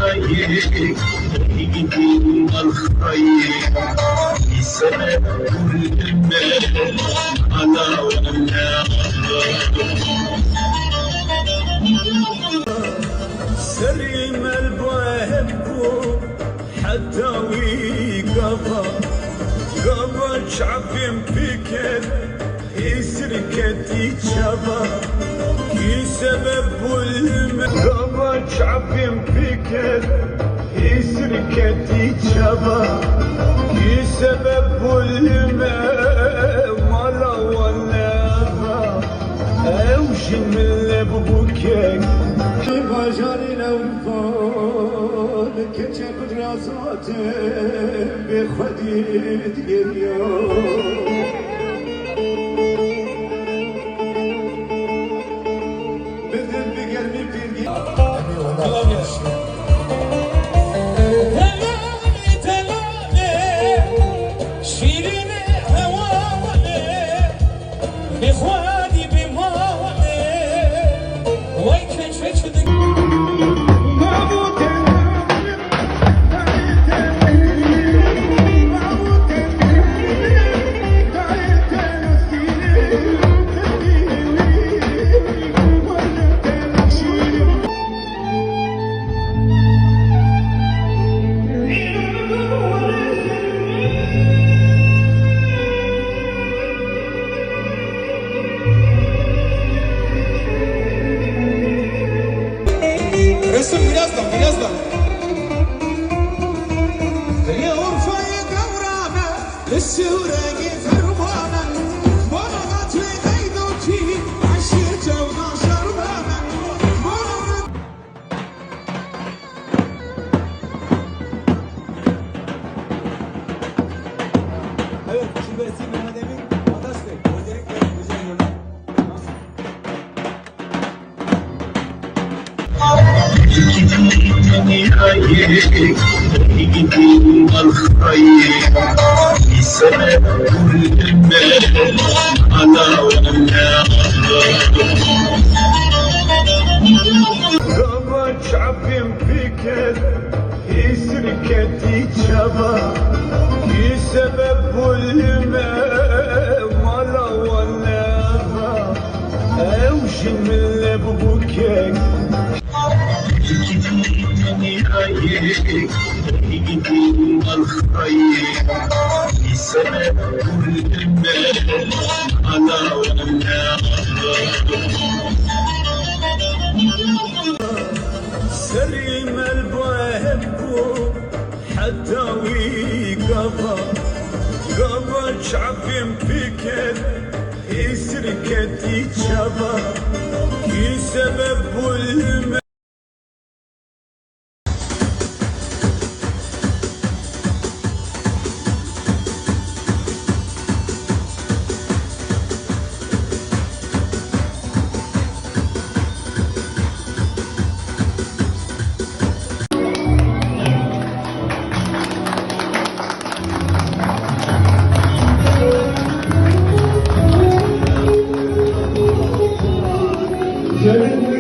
نهاية يقدم الخير يسمع كل المال على ولا سليم البهبو حتى ويقفا قفا شعبين فيكت يسركت يتشابا كي سبب قفا شعبين فيكت يسركت يتشابا كي سبب مالا ولا اوش من لبوكك باجاري لو فول كتب رازات بخدي تقريو بدل بقلبي بترقي تلالي شيريني هوالي بخوادي بمالي ويكش Resim birazdan. اليوم فايق اورانا السورق فرمانا مرضت لي غيدوتي عشيته وناشر بانا مرضت Evet, şu resim Mehmet Emin, Adaş Bey, özellikle güzel yorumlar. نهاية يقدم الخير يسمع كل المال على ولا قفا شعبين فيكت يسركت يتشابا كي سبب مالا ولا اوش من لبوكك نهاية يقدم الخير يسمع كل المال على ولا سليم البهبو حتى ويقفا قفا شعبين فيكت يسركت يتشابا كي سبب Gracias.